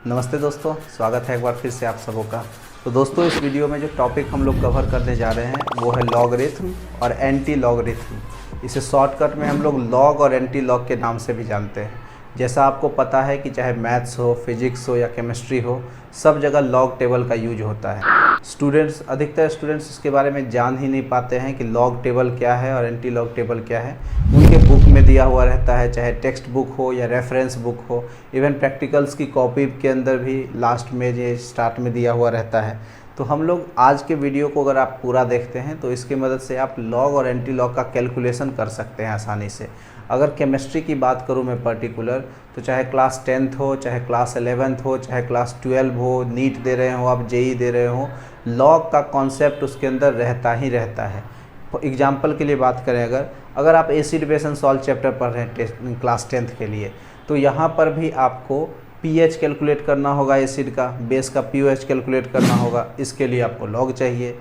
नमस्ते दोस्तों, स्वागत है एक बार फिर से आप सबों का। तो दोस्तों, इस वीडियो में जो टॉपिक हम लोग कवर करने जा रहे हैं वो है लॉगरिथम और एंटी लॉगरिथम। इसे शॉर्टकट में हम लोग लॉग और एंटी लॉग के नाम से भी जानते हैं। जैसा आपको पता है कि चाहे मैथ्स हो, फिजिक्स हो या केमिस्ट्री हो, सब जगह लॉग टेबल का यूज होता है। अधिकतर स्टूडेंट्स इसके बारे में जान ही नहीं पाते हैं कि लॉग टेबल क्या है और एंटी लॉग टेबल क्या है। उनके बुक में दिया हुआ रहता है, चाहे टेक्स्ट बुक हो या रेफरेंस बुक हो, इवन प्रैक्टिकल्स की कॉपी के अंदर भी लास्ट में ये स्टार्ट में दिया हुआ रहता है। तो हम लोग आज के वीडियो को अगर आप पूरा देखते हैं तो इसकी मदद से आप लॉग और एंटी लॉग का कैलकुलेशन कर सकते हैं आसानी से। अगर केमिस्ट्री की बात करूं मैं पर्टिकुलर, तो चाहे क्लास 10th हो, चाहे क्लास 11th हो, चाहे क्लास 12 हो, नीट दे रहे हो आप, जेई दे रहे हो, लॉग का कॉन्सेप्ट उसके अंदर रहता ही रहता है। एग्जाम्पल के लिए बात करें, अगर आप acid base and salt chapter पढ़ रहे हैं क्लास 10th के लिए, तो यहाँ पर भी आपको पीएच कैलकुलेट करना होगा, एसिड का, बेस का पीओएच कैलकुलेट करना होगा, इसके लिए आपको लॉग चाहिए।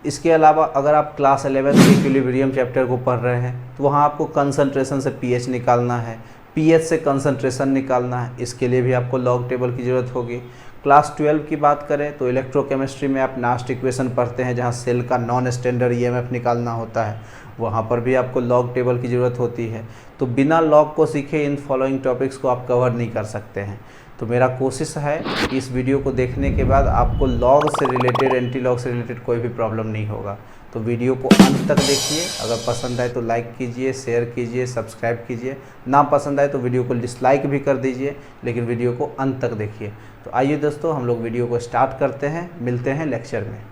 इसके अलावा अगर आप क्लास 11 के इक्विलिब्रियम चैप्टर को पढ़ रहे हैं तो वहाँ आपको कंसंट्रेशन से पीएच निकालना है, पीएच से कंसंट्रेशन निकालना है, इसके लिए भी आपको लॉग टेबल की ज़रूरत होगी। क्लास 12 की बात करें तो इलेक्ट्रोकेमिस्ट्री में आप नास्ट इक्वेशन पढ़ते हैं, जहाँ सेल का नॉन स्टैंडर्ड ईएमएफ निकालना होता है, वहाँ पर भी आपको लॉग टेबल की ज़रूरत होती है। तो बिना लॉग को सीखे इन फॉलोइंग टॉपिक्स को आप कवर नहीं कर सकते हैं। तो मेरा कोशिश है कि इस वीडियो को देखने के बाद आपको लॉग से रिलेटेड, एंटी लॉग से रिलेटेड कोई भी प्रॉब्लम नहीं होगा। तो वीडियो को अंत तक देखिए। अगर पसंद आए तो लाइक कीजिए, शेयर कीजिए, सब्सक्राइब कीजिए। ना पसंद आए तो वीडियो को डिसलाइक भी कर दीजिए, लेकिन वीडियो को अंत तक देखिए। तो आइए दोस्तों, हम लोग वीडियो को स्टार्ट करते हैं। मिलते हैं लेक्चर में।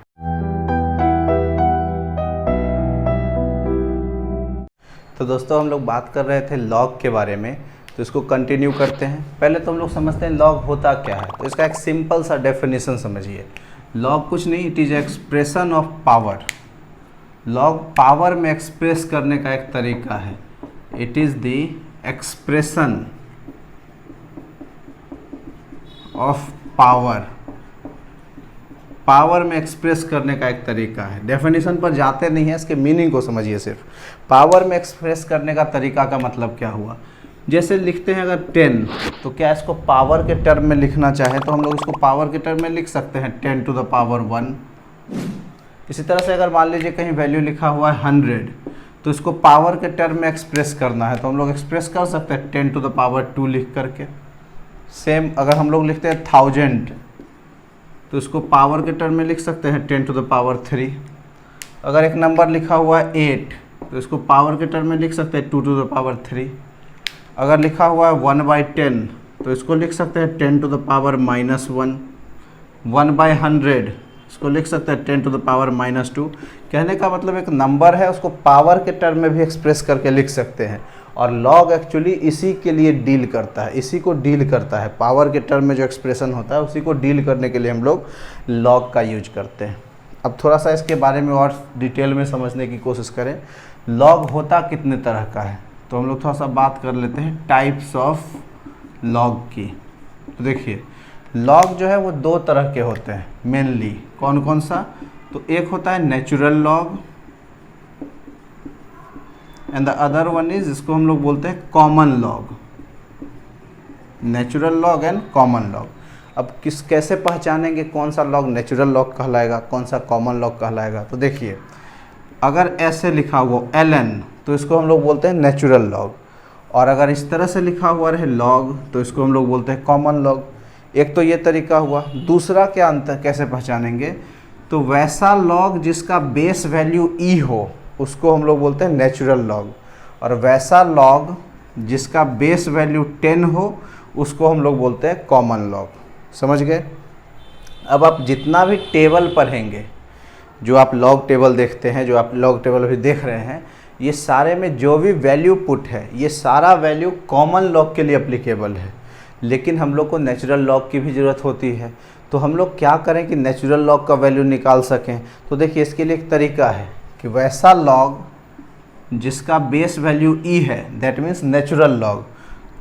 तो दोस्तों, हम लोग बात कर रहे थे लॉग के बारे में, तो इसको कंटिन्यू करते हैं। पहले तो हम लोग समझते हैं लॉग होता क्या है। तो इसका एक सिंपल सा डेफिनेशन समझिए। लॉग कुछ नहीं, it is expression of power. Log power में एक्सप्रेस करने का एक तरीका है। It is the expression of power. Power में एक्सप्रेस करने का एक तरीका है। डेफिनेशन पर जाते नहीं है, इसके मीनिंग को समझिए सिर्फ। पावर में एक्सप्रेस करने का तरीका का मतलब क्या हुआ। जैसे लिखते हैं अगर 10, तो क्या इसको पावर के टर्म में लिखना चाहे तो हम लोग इसको पावर के टर्म में लिख सकते हैं, 10 to the power 1। इसी तरह से अगर मान लीजिए कहीं वैल्यू लिखा हुआ है 100, तो इसको पावर के टर्म में एक्सप्रेस करना है तो हम लोग एक्सप्रेस कर सकते हैं 10 to the power 2 लिख करके। सेम अगर हम लोग लिखते हैं 1000, तो इसको पावर के टर्म में लिख सकते हैं 10 to the power 3। अगर एक नंबर लिखा हुआ है 8, तो इसको पावर के टर्म में लिख सकते हैं 2 to the power 3। अगर लिखा हुआ है 1/10, तो इसको लिख सकते हैं 10 to the power -1। 1/100 इसको लिख सकते हैं 10 to the power -2। कहने का मतलब एक नंबर है, उसको पावर के टर्म में भी एक्सप्रेस करके लिख सकते हैं। और लॉग एक्चुअली इसी के लिए डील करता है, इसी को डील करता है। पावर के टर्म में जो एक्सप्रेशन होता है उसी को डील करने के लिए हम लोग लॉग का यूज करते हैं। अब थोड़ा सा इसके बारे में और डिटेल में समझने की कोशिश करें। लॉग होता कितने तरह का है, तो हम लोग थोड़ा सा बात कर लेते हैं टाइप्स ऑफ लॉग की। तो देखिए, लॉग जो है वो दो तरह के होते हैं मेनली। कौन कौन सा, तो एक होता है natural log and the other one is, इसको हम लोग बोलते हैं common log. Natural log and common log. अब कैसे पहचानेंगे कौन सा लॉग नेचुरल लॉग कहलाएगा, कौन सा कॉमन लॉग कहलाएगा। तो देखिए, अगर ऐसे लिखा हुआ ln, तो इसको हम लोग बोलते हैं नेचुरल लॉग। और अगर इस तरह से लिखा हुआ रहे लॉग, तो इसको हम लोग बोलते हैं कॉमन लॉग। एक तो ये तरीका हुआ। दूसरा क्या अंतर कैसे पहचानेंगे, तो वैसा लॉग जिसका बेस वैल्यू e हो उसको हम लोग बोलते हैं नेचुरल लॉग, और वैसा लॉग जिसका बेस वैल्यू 10 हो उसको हम लोग बोलते हैं कॉमन लॉग। समझ गए। अब आप जितना भी टेबल पढ़ेंगे, जो आप लॉग टेबल देखते हैं, जो आप लॉग टेबल अभी देख रहे हैं, ये सारे में जो भी वैल्यू पुट है, ये सारा वैल्यू कॉमन लॉग के लिए अप्लीकेबल है। लेकिन हम लोग को नेचुरल लॉग की भी ज़रूरत होती है। तो हम लोग क्या करें कि नेचुरल लॉग का वैल्यू निकाल सकें। तो देखिए, इसके लिए एक तरीका है कि वैसा लॉग जिसका बेस वैल्यू e है, दैट मीन्स नेचुरल लॉग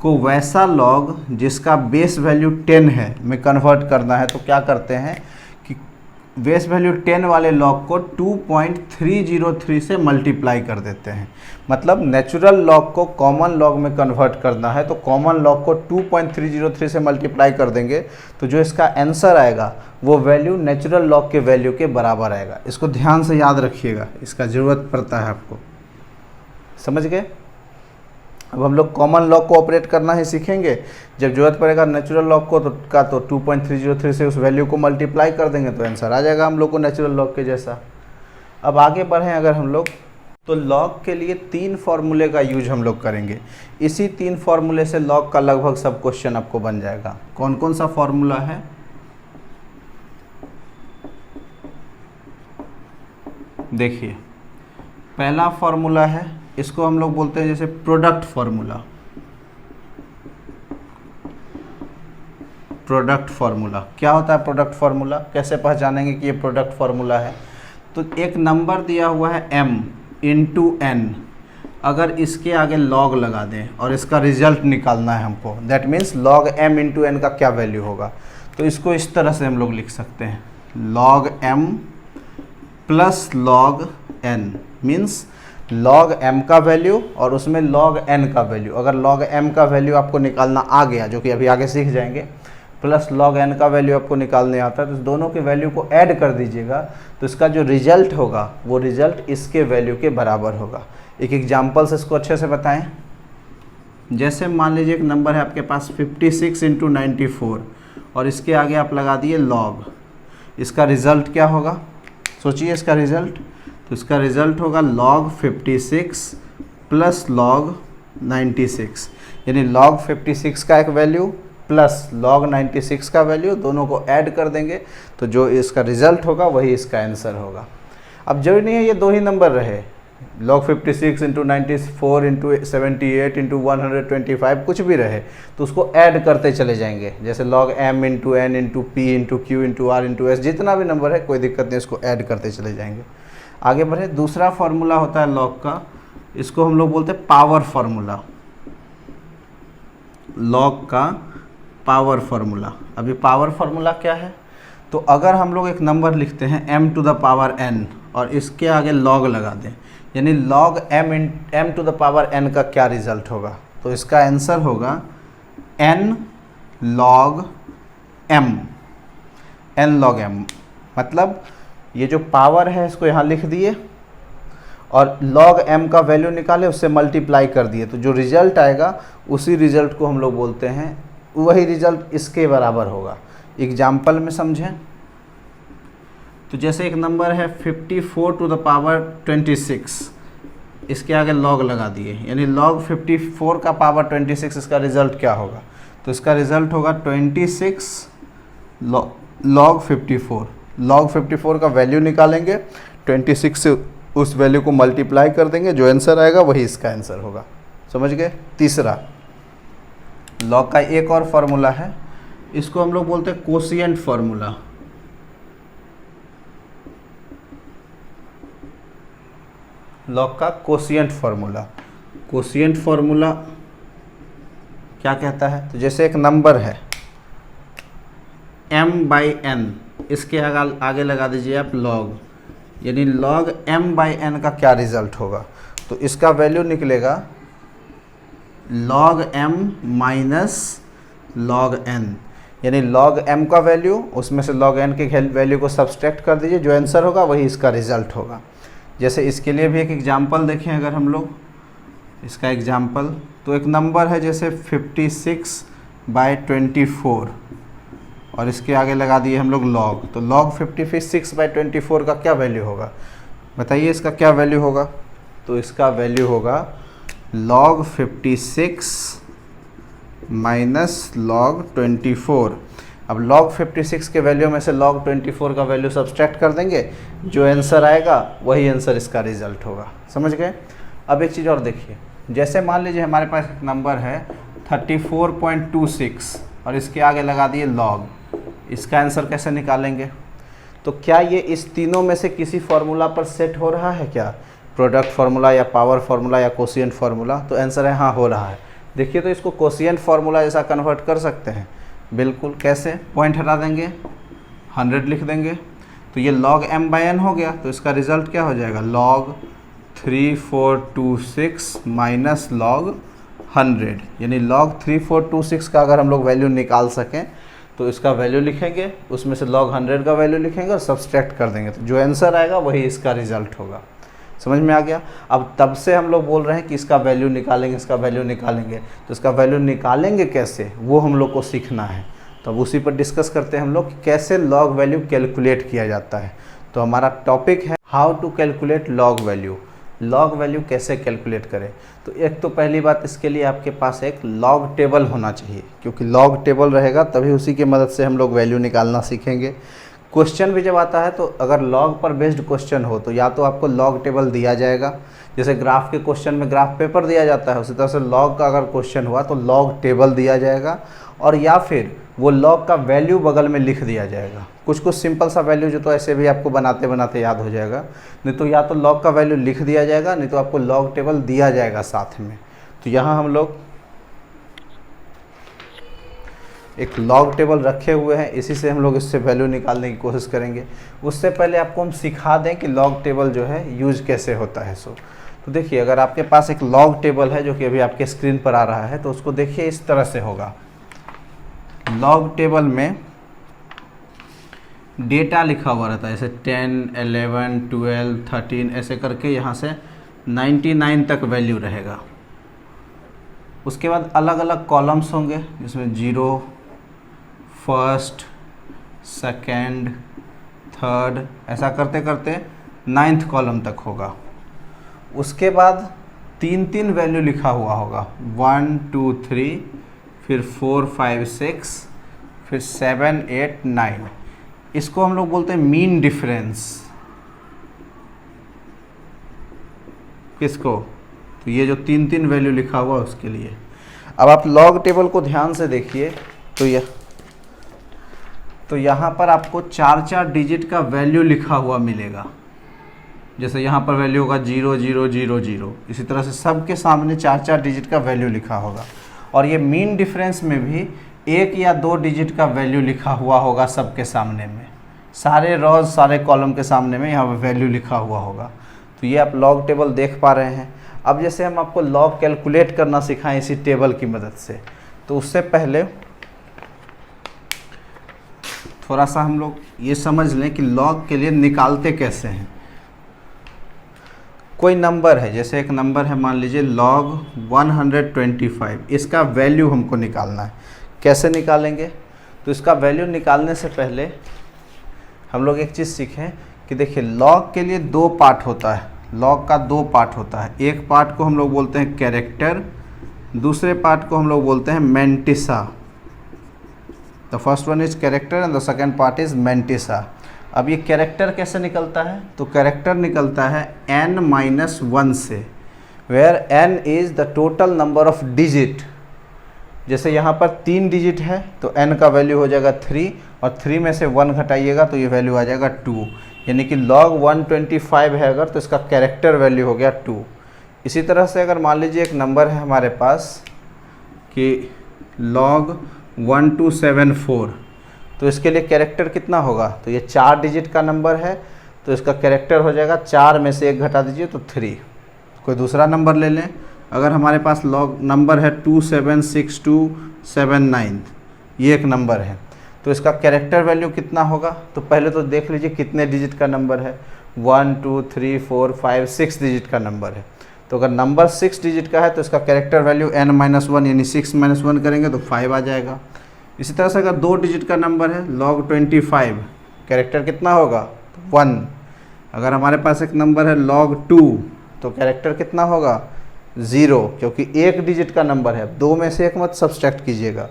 को वैसा लॉग जिसका बेस वैल्यू 10 है में कन्वर्ट करना है। तो क्या करते हैं कि बेस वैल्यू 10 वाले लॉग को 2.303 से मल्टीप्लाई कर देते हैं। मतलब नेचुरल लॉग को कॉमन लॉग में कन्वर्ट करना है तो कॉमन लॉग को 2.303 से मल्टीप्लाई कर देंगे तो जो इसका आंसर आएगा वो वैल्यू नेचुरल लॉग के वैल्यू के बराबर आएगा। इसको ध्यान से याद रखिएगा, इसका ज़रूरत पड़ता है आपको, समझ गए। अब हम लोग कॉमन लॉग को ऑपरेट करना ही सीखेंगे। जब जरूरत पड़ेगा नेचुरल लॉग को तो 2.303 से उस वैल्यू को मल्टीप्लाई कर देंगे तो आंसर आ जाएगा हम लोग को नेचुरल लॉग के जैसा। अब आगे बढ़ें अगर हम लोग तो लॉग के लिए 3 फार्मूले का यूज हम लोग करेंगे। इसी 3 फार्मूले से लॉग का लगभग सब क्वेश्चन आपको बन जाएगा। कौन कौन सा फार्मूला है? देखिए, पहला फार्मूला है, इसको हम लोग बोलते हैं जैसे प्रोडक्ट फार्मूला। प्रोडक्ट फार्मूला क्या होता है? प्रोडक्ट फार्मूला कैसे पहचानेंगे कि ये प्रोडक्ट फार्मूला है? तो एक नंबर दिया हुआ है m इंटू n, अगर इसके आगे log लगा दें और इसका रिजल्ट निकालना है हमको, that means log m into n का क्या वैल्यू होगा। तो इसको इस तरह से हम लोग लिख सकते हैं, log m plus log n means log m का वैल्यू और उसमें log n का वैल्यू। अगर log m का वैल्यू आपको निकालना आ गया, जो कि अभी आगे सीख जाएंगे, प्लस log n का वैल्यू आपको निकालने आता है, तो इस दोनों के वैल्यू को ऐड कर दीजिएगा तो इसका जो रिजल्ट होगा वो रिजल्ट इसके वैल्यू के बराबर होगा। एक एग्जाम्पल से इसको अच्छे से बताएं। जैसे मान लीजिए एक नंबर है आपके पास 56 इंटू 94 और इसके आगे आप लगा दिए log, इसका रिज़ल्ट क्या होगा? सोचिए इसका रिज़ल्ट। तो इसका रिज़ल्ट होगा log 56 प्लस log 96, यानी log 56 का एक वैल्यू प्लस log 96 का वैल्यू, दोनों को ऐड कर देंगे तो जो इसका रिज़ल्ट होगा वही इसका आंसर होगा। अब जरूरी नहीं है ये 2 ही नंबर रहे, log 56 इंटू 94 इंटू 78 इंटू 125 कुछ भी रहे तो उसको ऐड करते चले जाएंगे। जैसे log m into n into p into q into r into s, जितना भी नंबर है कोई दिक्कत नहीं, इसको ऐड करते चले जाएंगे। आगे बढ़े, दूसरा फार्मूला होता है log का, इसको हम लोग बोलते हैं पावर फार्मूला। log का पावर फार्मूला। अभी पावर फार्मूला क्या है? तो अगर हम लोग एक नंबर लिखते हैं m to the power n और इसके आगे log लगा दें, यानी log m to the power n का क्या रिजल्ट होगा? तो इसका आंसर होगा n log m। n log m मतलब ये जो पावर है इसको यहाँ लिख दिए और log m का वैल्यू निकाले, उससे मल्टीप्लाई कर दिए, तो जो रिजल्ट आएगा उसी रिजल्ट को हम लोग बोलते हैं, वही रिजल्ट इसके बराबर होगा। एग्जाम्पल में समझें तो जैसे एक नंबर है 54 टू द पावर 26, इसके आगे log लगा दिए, यानी log 54 का पावर 26, इसका रिज़ल्ट क्या होगा? तो इसका रिज़ल्ट होगा 26 log 54। log 54 का वैल्यू निकालेंगे, 26 से उस वैल्यू को मल्टीप्लाई कर देंगे, जो आंसर आएगा वही इसका आंसर होगा। समझ गए? तीसरा, log का एक और फार्मूला है, इसको हम लोग बोलते हैं कोशिएंट फार्मूला। log का कोशिएंट फार्मूला। कोशिएंट फार्मूला क्या कहता है? तो जैसे एक नंबर है m/n, इसके आगे लगा दीजिए आप log, यानी log m/n का क्या रिजल्ट होगा? तो इसका वैल्यू निकलेगा log m minus log n, यानी log m का वैल्यू, उसमें से log n के वैल्यू को सब्सट्रैक्ट कर दीजिए, जो आंसर होगा वही इसका रिजल्ट होगा। जैसे इसके लिए भी एक एग्जाम्पल देखें अगर हम लोग, इसका एग्जाम्पल, तो एक नंबर है जैसे 56/24 और इसके आगे लगा दिए हम लोग log, तो log 56/24 का क्या वैल्यू होगा? बताइए इसका क्या वैल्यू होगा? तो इसका वैल्यू होगा log 56 माइनस log 24। अब log 56 के वैल्यू में से log 24 का वैल्यू सब्सट्रैक्ट कर देंगे, जो आंसर आएगा वही आंसर इसका रिजल्ट होगा। समझ गए? अब एक चीज़ और देखिए, जैसे मान लीजिए हमारे पास एक नंबर है 34.26 और इसके आगे लगा दिए log, इसका आंसर कैसे निकालेंगे? तो क्या ये इस तीनों में से किसी फार्मूला पर सेट हो रहा है क्या? प्रोडक्ट फार्मूला या पावर फार्मूला या कोशिएंट फार्मूला? तो आंसर है हाँ, हो रहा है। देखिए, तो इसको कोशिएंट फार्मूला जैसा कन्वर्ट कर सकते हैं। बिल्कुल, कैसे? पॉइंट हटा देंगे, 100 लिख देंगे, तो ये log m/n हो गया, तो इसका रिजल्ट क्या हो जाएगा, log 3426 माइनस log 100, यानी log 3426 का अगर हम लोग वैल्यू निकाल सकें तो इसका वैल्यू लिखेंगे, उसमें से log 100 का वैल्यू लिखेंगे और सब्सट्रैक्ट कर देंगे, तो जो आंसर आएगा वही इसका रिजल्ट होगा। समझ में आ गया। अब तब से हम लोग बोल रहे हैं कि इसका वैल्यू निकालेंगे, इसका वैल्यू निकालेंगे, तो इसका वैल्यू निकालेंगे कैसे, वो हम लोग को सीखना है। तो अब उसी पर डिस्कस करते हैं हम लोग कि कैसे लॉग वैल्यू कैलकुलेट किया जाता है। तो हमारा टॉपिक है how to calculate log value. Log value कैसे कैलकुलेट करें, तो एक तो पहली बात, इसके लिए आपके पास एक लॉग टेबल होना चाहिए, क्योंकि लॉग टेबल रहेगा तभी उसी की मदद से हम लोग वैल्यू निकालना सीखेंगे। क्वेश्चन भी जब आता है तो अगर लॉग पर बेस्ड क्वेश्चन हो तो या तो आपको लॉग टेबल दिया जाएगा, जैसे ग्राफ के क्वेश्चन में ग्राफ पेपर दिया जाता है, उसी तरह से लॉग का अगर क्वेश्चन हुआ तो लॉग टेबल दिया जाएगा, और या फिर वो लॉग का वैल्यू बगल में लिख दिया जाएगा। कुछ कुछ सिंपल सा वैल्यू जो तो ऐसे भी आपको बनाते बनाते याद हो जाएगा, नहीं तो या तो लॉग का वैल्यू लिख दिया जाएगा, नहीं तो आपको लॉग टेबल दिया जाएगा साथ में। तो यहाँ हम लोग एक लॉग टेबल रखे हुए हैं, इसी से हम लोग इससे वैल्यू निकालने की कोशिश करेंगे। उससे पहले आपको हम सिखा दें कि लॉग टेबल जो है यूज़ कैसे होता है। तो देखिए, अगर आपके पास एक लॉग टेबल है जो कि अभी आपके स्क्रीन पर आ रहा है, तो उसको देखिए इस तरह से होगा। लॉग टेबल में डेटा लिखा हुआ रहता है, जैसे 10, 11, 12, 13 ऐसे करके यहाँ से 99 तक वैल्यू रहेगा। उसके बाद अलग अलग कॉलम्स होंगे, जिसमें 0, फर्स्ट, सेकेंड, थर्ड, ऐसा करते करते 9th कॉलम तक होगा। उसके बाद 3 वैल्यू लिखा हुआ होगा, 1, 2, 3, फिर 4, 5, 6, फिर 7, 8, 9। इसको हम लोग बोलते हैं मीन डिफरेंस। किसको, तो ये जो 3 वैल्यू लिखा हुआ है उसके लिए। अब आप लॉग टेबल को ध्यान से देखिए, तो यहाँ पर आपको 4 डिजिट का वैल्यू लिखा हुआ मिलेगा। जैसे यहाँ पर वैल्यू होगा 0, 0, 0, 0, इसी तरह से सबके सामने 4 डिजिट का वैल्यू लिखा होगा। और ये मीन डिफरेंस में भी 1 या 2 डिजिट का वैल्यू लिखा हुआ होगा सबके सामने में, सारे रोज सारे कॉलम के सामने में यहाँ पर वैल्यू लिखा हुआ होगा। तो ये आप लॉग टेबल देख पा रहे हैं। अब जैसे हम आपको लॉग कैलकुलेट करना सिखाएं इसी टेबल की मदद से, तो उससे पहले थोड़ा सा हम लोग ये समझ लें कि लॉग के लिए निकालते कैसे हैं। कोई नंबर है, जैसे एक नंबर है, मान लीजिए log 125, इसका वैल्यू हमको निकालना है। कैसे निकालेंगे, तो इसका वैल्यू निकालने से पहले हम लोग एक चीज़ सीखें कि देखिए, लॉग के लिए 2 पार्ट होता है। लॉग का 2 पार्ट होता है। एक पार्ट को हम लोग बोलते हैं कैरेक्टर, दूसरे पार्ट को हम लोग बोलते हैं mantissa. The first one is character and the second part is mantissa. अब ये कैरेक्टर कैसे निकलता है, तो कैरेक्टर निकलता है n-1 से, where n is the total number of digit. जैसे यहाँ पर 3 डिजिट है तो n का वैल्यू हो जाएगा 3, और 3 में से 1 घटाइएगा तो ये वैल्यू आ जाएगा 2, यानी कि log 125 है अगर, तो इसका कैरेक्टर वैल्यू हो गया 2। इसी तरह से अगर मान लीजिए एक नंबर है हमारे पास कि log 1274, तो इसके लिए कैरेक्टर कितना होगा, तो ये 4 डिजिट का नंबर है, तो इसका कैरेक्टर हो जाएगा 4 में से 1 घटा दीजिए तो 3। कोई दूसरा नंबर ले लें, अगर हमारे पास लॉग नंबर है 276279, ये एक नंबर है, तो इसका कैरेक्टर वैल्यू कितना होगा, तो पहले तो देख लीजिए कितने डिजिट का नंबर है, 1, 2, 3, 4, 5, 6 डिजिट का नंबर है। तो अगर नंबर 6 डिजिट का है तो इसका कैरेक्टर वैल्यू n-1 यानी 6 - 1 करेंगे तो 5 आ जाएगा। इसी तरह से अगर 2 डिजिट का नंबर है log 25, कैरेक्टर कितना होगा, 1। अगर हमारे पास एक नंबर है log 2, तो कैरेक्टर कितना होगा, 0, क्योंकि 1 डिजिट का नंबर है। 2 में से 1 मत सब्सट्रैक्ट कीजिएगा,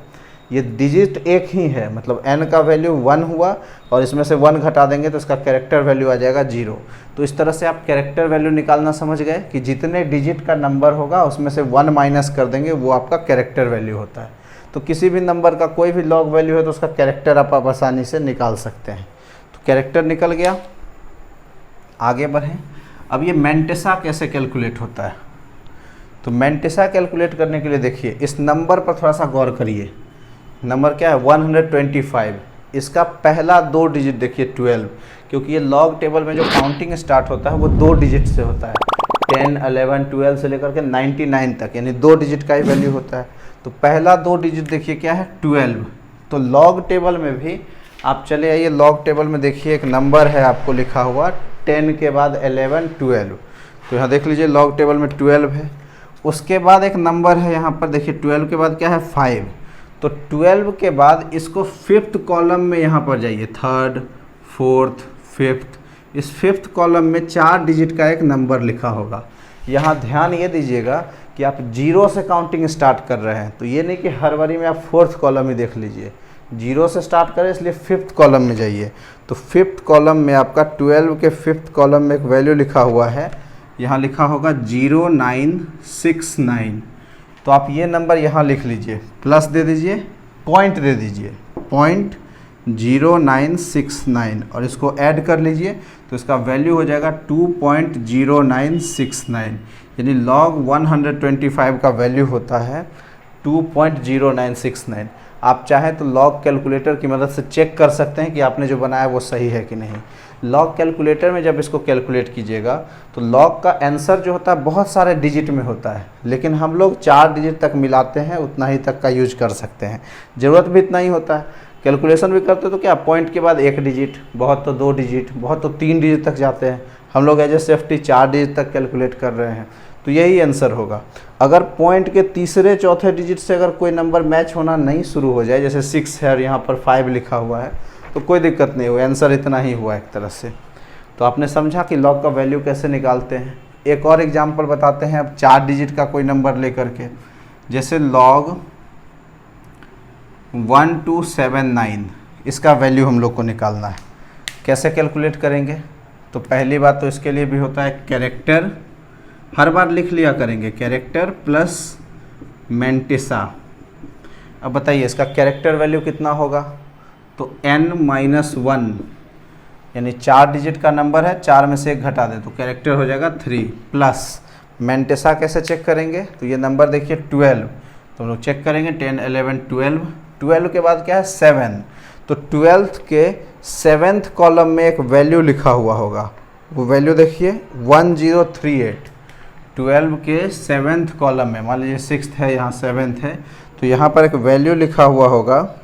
ये डिजिट एक ही है, मतलब n का वैल्यू 1 हुआ और इसमें से 1 घटा देंगे तो इसका कैरेक्टर वैल्यू आ जाएगा 0। तो इस तरह से आप कैरेक्टर वैल्यू निकालना समझ गए कि जितने डिजिट का नंबर होगा उसमें से 1 माइनस कर देंगे, वो आपका कैरेक्टर वैल्यू होता है। तो किसी भी नंबर का कोई भी लॉग वैल्यू है तो उसका कैरेक्टर आप आसानी से निकाल सकते हैं। तो कैरेक्टर निकल गया, आगे बढ़ें। अब ये मैंटिसा कैसे कैलकुलेट होता है, तो मैंटिसा कैलकुलेट करने के लिए देखिए इस नंबर पर थोड़ा सा गौर करिए। नंबर क्या है, 125। इसका पहला 2 डिजिट देखिए 12, क्योंकि ये लॉग टेबल में जो काउंटिंग स्टार्ट होता है वो 2 डिजिट से होता है, 10, 11, 12 से लेकर के 99 तक, यानी 2 डिजिट का ही वैल्यू होता है। तो पहला 2 डिजिट देखिए क्या है, 12। तो लॉग टेबल में भी आप चले आइए, लॉग टेबल में देखिए एक नंबर है आपको लिखा हुआ 10 के बाद 11, 12। तो यहाँ देख लीजिए लॉग टेबल में 12 है। उसके बाद एक नंबर है यहाँ पर देखिए 12 के बाद क्या है 5। तो 12 के बाद इसको 5th कॉलम में यहाँ पर जाइए, 3rd, 4th, 5th। इस 5th कॉलम में 4 डिजिट का एक नंबर लिखा होगा। यहाँ ध्यान ये दीजिएगा कि आप 0 से काउंटिंग स्टार्ट कर रहे हैं, तो ये नहीं कि हर बारी में आप 4th कॉलम ही देख लीजिए। 0 से स्टार्ट करें, इसलिए 5th कॉलम में जाइए। तो 5th कॉलम में आपका 12 के 5th कॉलम में एक वैल्यू लिखा हुआ है, यहाँ लिखा होगा 0969। तो आप ये नंबर यहाँ लिख लीजिए, प्लस दे दीजिए, पॉइंट दे दीजिए, 0.0969 और इसको ऐड कर लीजिए, तो इसका वैल्यू हो जाएगा 2.0969। यानी लॉग 125 का वैल्यू होता है 2.0969। आप चाहें तो लॉग कैलकुलेटर की मदद से चेक कर सकते हैं कि आपने जो बनाया वो सही है कि नहीं। लॉग कैलकुलेटर में जब इसको कैलकुलेट कीजिएगा तो लॉग का आंसर जो होता है बहुत सारे डिजिट में होता है, लेकिन हम लोग 4 डिजिट तक मिलाते हैं, उतना ही तक का यूज कर सकते हैं, ज़रूरत भी इतना ही होता है। कैलकुलेशन भी करते तो क्या, पॉइंट के बाद 1 डिजिट, बहुत तो 2 डिजिट, बहुत तो 3 डिजिट तक जाते हैं। हम लोग एज ए सेफ्टी 4 डिजिट तक कैलकुलेट कर रहे हैं, तो यही आंसर होगा। अगर पॉइंट के तीसरे चौथे डिजिट से अगर कोई नंबर मैच होना नहीं शुरू हो जाए, जैसे 6 है और यहाँ पर 5 लिखा हुआ है, तो कोई दिक्कत नहीं हुआ, आंसर इतना ही हुआ एक तरह से। तो आपने समझा कि लॉग का वैल्यू कैसे निकालते हैं। एक और एग्जांपल बताते हैं अब 4 डिजिट का कोई नंबर लेकर के, जैसे लॉग 1279, इसका वैल्यू हम लोग को निकालना है। कैसे कैलकुलेट करेंगे? तो पहली बात तो इसके लिए भी होता है कैरेक्टर, हर बार लिख लिया करेंगे, कैरेक्टर प्लस मैंटिसा। अब बताइए इसका कैरेक्टर वैल्यू कितना होगा? तो n-1, यानी 4 डिजिट का नंबर है, 4 में से 1 घटा दे तो कैरेक्टर हो जाएगा 3, प्लस मैंटिसा कैसे चेक करेंगे? तो ये नंबर देखिए 12, तो हम लोग चेक करेंगे 10, 11, 12। 12 के बाद क्या है 7, तो 12th के 7th कॉलम में एक वैल्यू लिखा हुआ होगा, वो वैल्यू देखिए 1038। 12 के 7th कॉलम में, मान लीजिए 6th है, यहाँ 7th है, तो यहाँ पर एक वैल्यू लिखा हुआ होगा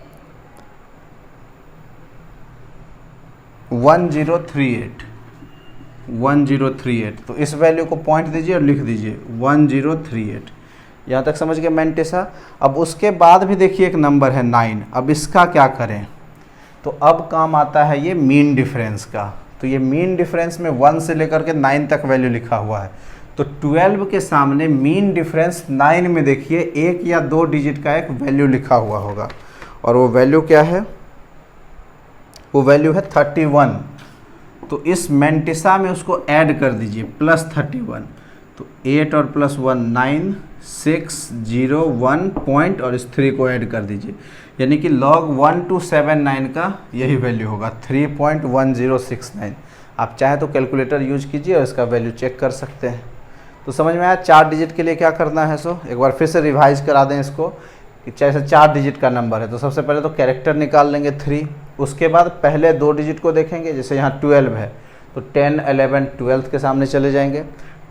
1038। 1038, तो इस वैल्यू को पॉइंट दीजिए और लिख दीजिए 1038। यहाँ तक समझ गए मैंटिसा। अब उसके बाद भी देखिए एक नंबर है 9। अब इसका क्या करें? तो अब काम आता है ये मीन डिफरेंस का। तो ये मीन डिफरेंस में 1 से लेकर के 9 तक वैल्यू लिखा हुआ है, तो 12 के सामने मीन डिफरेंस 9 में देखिए 1 या 2 डिजिट का एक वैल्यू लिखा हुआ होगा, और वो वैल्यू क्या है? वो वैल्यू है 31। तो इस मैंटिसा में उसको ऐड कर दीजिए, प्लस 31। तो 8 और प्लस 1 9, 6, 0, 1 पॉइंट और इस 3 को ऐड कर दीजिए, यानी कि log 1279 का यही वैल्यू होगा 3.1069। आप चाहें तो कैलकुलेटर यूज कीजिए और इसका वैल्यू चेक कर सकते हैं। तो समझ में आया 4 डिजिट के लिए क्या करना है? सो एक बार फिर से रिवाइज करा दें इसको कि जैसे 4 डिजिट का नंबर है, तो सबसे पहले तो कैरेक्टर निकाल लेंगे 3। उसके बाद पहले 2 डिजिट को देखेंगे, जैसे यहाँ 12 है तो 10, 11, 12 के सामने चले जाएंगे।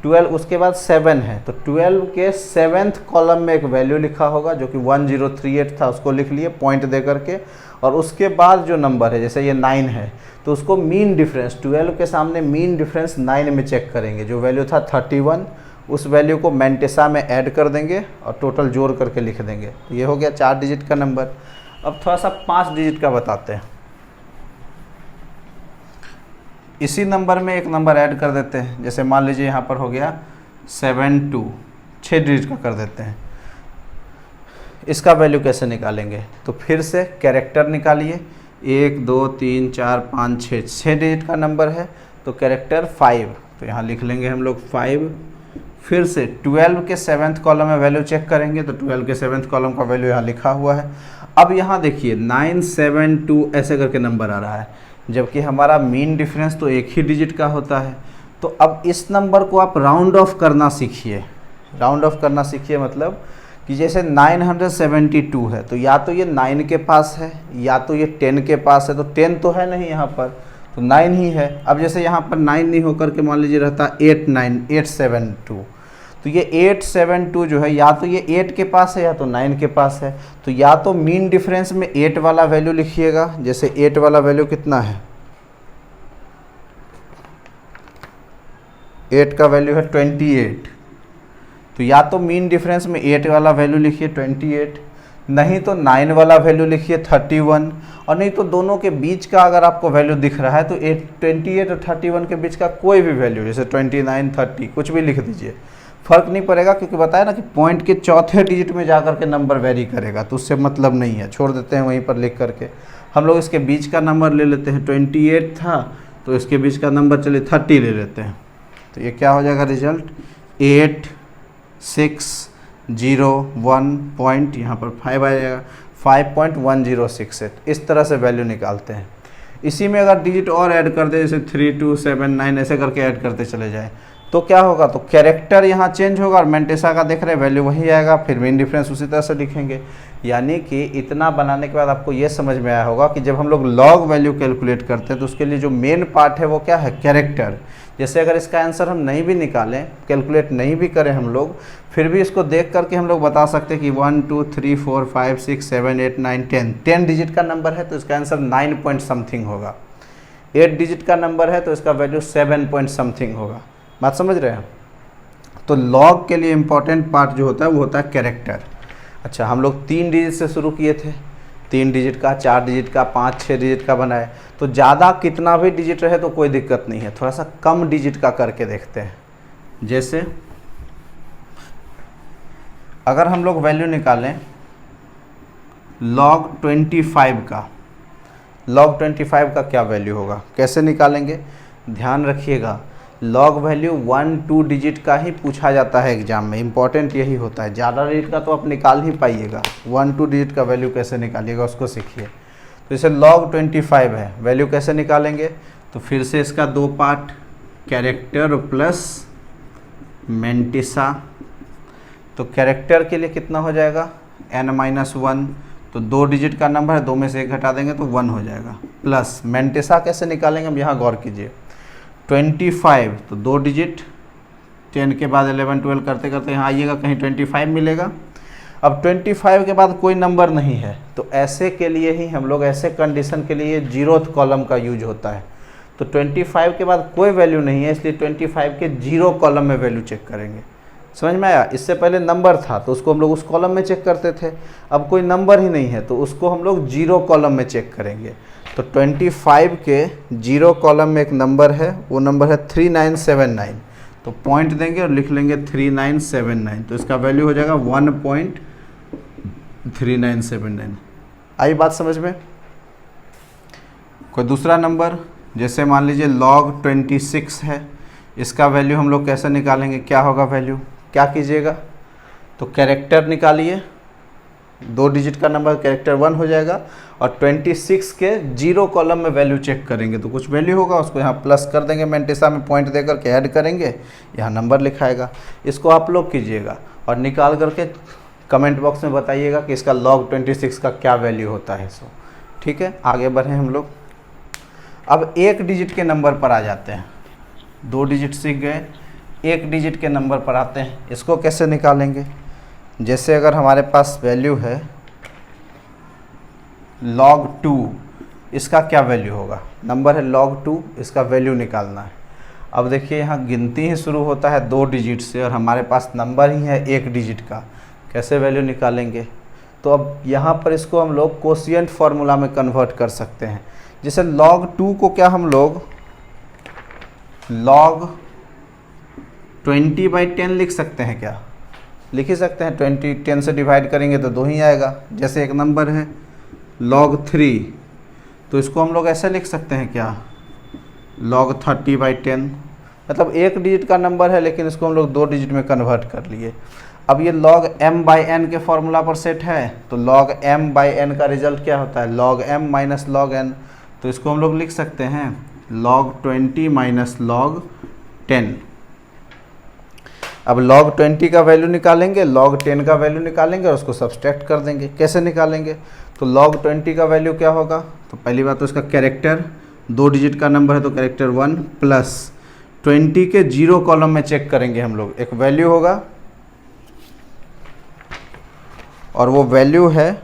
12 उसके बाद 7 है, तो 12 के 7th कॉलम में एक वैल्यू लिखा होगा जो कि 1038 था, उसको लिख लिए पॉइंट दे करके। और उसके बाद जो नंबर है, जैसे ये 9 है, तो उसको मीन डिफरेंस 12 के सामने मीन डिफरेंस 9 में चेक करेंगे, जो वैल्यू था 31, उस वैल्यू को मैंटिसा में ऐड कर देंगे और टोटल जोड़ करके लिख देंगे। तो ये हो गया 4 डिजिट का नंबर। अब थोड़ा सा 5 डिजिट का बताते हैं। इसी नंबर में एक नंबर ऐड कर देते हैं, जैसे मान लीजिए यहाँ पर हो गया 72, 6 डिजिट का कर देते हैं। इसका वैल्यू कैसे निकालेंगे? तो फिर से कैरेक्टर निकालिए, 1, 2, 3, 4, 5, 6 डिजिट का नंबर है, तो कैरेक्टर 5, तो यहाँ लिख लेंगे हम लोग 5। फिर से 12 के 7th कॉलम में वैल्यू चेक करेंगे, तो 12 के 7th कॉलम का वैल्यू यहाँ लिखा हुआ है। अब यहाँ देखिए 972 ऐसे करके नंबर आ रहा है, जबकि हमारा मीन डिफरेंस तो एक ही डिजिट का होता है। तो अब इस नंबर को आप राउंड ऑफ करना सीखिए। राउंड ऑफ करना सीखिए मतलब कि जैसे 972 है, तो या तो ये 9 के पास है या तो ये 10 के पास है, तो 10 तो है नहीं यहाँ पर, तो 9 ही है। अब जैसे यहाँ पर 9 नहीं होकर के मान लीजिए रहता 872, तो ये 872 जो है या तो ये 8 के पास है या तो 9 के पास है। तो या तो मीन डिफरेंस में 8 वाला वैल्यू लिखिएगा, जैसे 8 वाला वैल्यू कितना है, 8 का वैल्यू है 28, तो या तो मीन डिफरेंस में 8 वाला वैल्यू लिखिए 28, नहीं तो 9 वाला वैल्यू लिखिए 31, और नहीं तो दोनों के बीच का अगर आपको वैल्यू दिख रहा है तो 28 और 31 के बीच का कोई भी वैल्यू, जैसे 29, 30 कुछ भी लिख दीजिए, फ़र्क नहीं पड़ेगा, क्योंकि बताया ना कि पॉइंट के चौथे डिजिट में जाकर के नंबर वेरी करेगा, तो उससे मतलब नहीं है, छोड़ देते हैं वहीं पर लिख करके। हम लोग इसके बीच का नंबर ले लेते हैं, 28 था तो इसके बीच का नंबर चलिए 30 ले लेते हैं, तो ये क्या हो जाएगा रिजल्ट 8601 पॉइंट, यहाँ पर 5 आ जाएगा 5.1068। इस तरह से वैल्यू निकालते हैं। इसी में अगर डिजिट और ऐड कर दे, जैसे 3, 2, 7, 9 ऐसे करके ऐड करते चले जाएं, तो क्या होगा, तो कैरेक्टर यहाँ चेंज होगा और मेंटेसा का देख रहे हैं वैल्यू वही आएगा, फिर मीन डिफरेंस उसी तरह से लिखेंगे। यानी कि इतना बनाने के बाद आपको ये समझ में आया होगा कि जब हम लोग लॉग वैल्यू कैलकुलेट करते हैं तो उसके लिए जो मेन पार्ट है वो क्या है, कैरेक्टर। जैसे अगर इसका आंसर हम नहीं भी निकालें, कैलकुलेट नहीं भी करें हम लोग, फिर भी इसको देख करके हम लोग बता सकते हैं कि 1, 2, 3, 4, 5, 6, 7, 8, 9, 10 डिजिट का नंबर है तो इसका आंसर 9 पॉइंट समथिंग होगा। 8 डिजिट का नंबर है तो इसका वैल्यू 7 पॉइंट समथिंग होगा। बात समझ रहे हैं? तो लॉग के लिए इम्पॉर्टेंट पार्ट जो होता है वो होता है कैरेक्टर। अच्छा, हम लोग 3 डिजिट से शुरू किए थे, 3 डिजिट का, 4 डिजिट का, 5, 6 डिजिट का बनाए। तो ज़्यादा कितना भी डिजिट रहे तो कोई दिक्कत नहीं है, थोड़ा सा कम डिजिट का करके देखते हैं। जैसे अगर हम लोग वैल्यू निकालें log 25 का, log 25 का क्या वैल्यू होगा, कैसे निकालेंगे, ध्यान रखिएगा। लॉग वैल्यू 1, 2 डिजिट का ही पूछा जाता है एग्जाम में, इंपॉर्टेंट यही होता है। ज़्यादा डिजिट का तो आप निकाल ही पाइएगा, 1, 2 डिजिट का वैल्यू कैसे निकालिएगा उसको सीखिए। तो इसे log 25 है, वैल्यू कैसे निकालेंगे, तो फिर से इसका 2 पार्ट, कैरेक्टर प्लस मेंटिसा। तो कैरेक्टर के लिए कितना हो जाएगा, n-1, तो 2 डिजिट का नंबर है, 2 में से 1 घटा देंगे तो 1 हो जाएगा, प्लस मेंटिसा कैसे निकालेंगे हम यहाँ गौर कीजिए। 25 तो 2 डिजिट, 10 के बाद 11, 12 करते करते यहाँ आइएगा, कहीं 25 मिलेगा। अब 25 के बाद कोई नंबर नहीं है, तो ऐसे के लिए ही हम लोग, ऐसे कंडीशन के लिए 0th कॉलम का यूज होता है। तो 25 के बाद कोई वैल्यू नहीं है, इसलिए 25 के 0 कॉलम में वैल्यू चेक करेंगे। समझ में आया? इससे पहले नंबर था तो उसको हम लोग उस कॉलम में चेक करते थे, अब कोई नंबर ही नहीं है तो उसको हम लोग 0 कॉलम में चेक करेंगे। तो 25 के 0 कॉलम में एक नंबर है, वो नंबर है 3979, तो पॉइंट देंगे और लिख लेंगे 3979, तो इसका वैल्यू हो जाएगा 1.3979। आई बात समझ में? कोई दूसरा नंबर, जैसे मान लीजिए log 26 है, इसका वैल्यू हम लोग कैसे निकालेंगे, क्या होगा वैल्यू, क्या कीजिएगा, तो कैरेक्टर निकालिए, 2 डिजिट का नंबर कैरेक्टर 1 हो जाएगा, और 26 के 0 कॉलम में वैल्यू चेक करेंगे तो कुछ वैल्यू होगा, उसको यहाँ प्लस कर देंगे, मेंटिसा में पॉइंट दे करके ऐड करेंगे, यहाँ नंबर लिखाएगा। इसको आप लोग कीजिएगा और निकाल करके कमेंट बॉक्स में बताइएगा कि इसका log 26 का क्या वैल्यू होता है। सो ठीक है, आगे बढ़ें हम लोग। अब 1 डिजिट के नंबर पर आ जाते हैं, 2 डिजिट सीख गए, 1 डिजिट के नंबर पर आते हैं। इसको कैसे निकालेंगे, जैसे अगर हमारे पास वैल्यू है log 2, इसका क्या वैल्यू होगा, नंबर है log 2, इसका वैल्यू निकालना है। अब देखिए यहाँ गिनती ही शुरू होता है 2 डिजिट से और हमारे पास नंबर ही है 1 डिजिट का, कैसे वैल्यू निकालेंगे। तो अब यहाँ पर इसको हम लोग कोशिएंट फार्मूला में कन्वर्ट कर सकते हैं। जैसे log 2 को क्या हम लोग log 20/10 लिख सकते हैं, क्या लिख ही सकते हैं, 10 से डिवाइड करेंगे तो 2 ही आएगा। जैसे एक नंबर है log 3, तो इसको हम लोग ऐसे लिख सकते हैं क्या, log 30/10, मतलब 1 डिजिट का नंबर है लेकिन इसको हम लोग 2 डिजिट में कन्वर्ट कर लिए। अब ये log m/n के फॉर्मूला पर सेट है, तो log m/n का रिजल्ट क्या होता है, log m minus log n, तो इसको हम लोग लिख सकते हैं log 20 माइनस log 10। अब log 20 का वैल्यू निकालेंगे, log 10 का वैल्यू निकालेंगे और उसको सब्सट्रैक्ट कर देंगे। कैसे निकालेंगे, तो log 20 का वैल्यू क्या होगा, तो पहली बात तो इसका कैरेक्टर 2 डिजिट का नंबर है तो कैरेक्टर 1 प्लस 20 के 0 कॉलम में चेक करेंगे हम लोग। एक वैल्यू होगा और वो वैल्यू है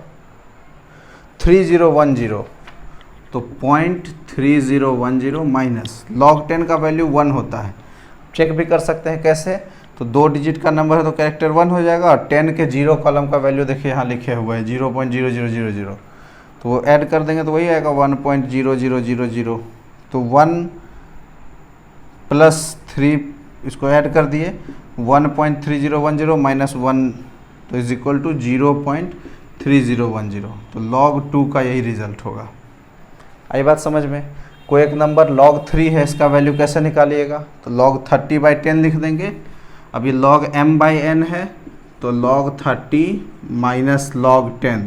3010, तो 0.3010 माइनस log 10 का वैल्यू 1 होता है। चेक भी कर सकते हैं कैसे, तो 2 डिजिट का नंबर है तो कैरेक्टर 1 हो जाएगा और 10 के 0 कॉलम का वैल्यू देखिए यहाँ लिखे हुए हैं 0.0000, तो वो ऐड कर देंगे तो वही आएगा 1.0000। तो 1 प्लस 3 इसको ऐड कर दिए 1.3010 माइनस 1 तो इज इक्वल टू 0.3010, तो log 2 का यही रिजल्ट होगा। आई बात समझ में। कोई एक नंबर log 3 है, इसका वैल्यू कैसे निकालिएगा, तो log 30/10 लिख देंगे। अब ये log m/n है तो log 30 माइनस log 10,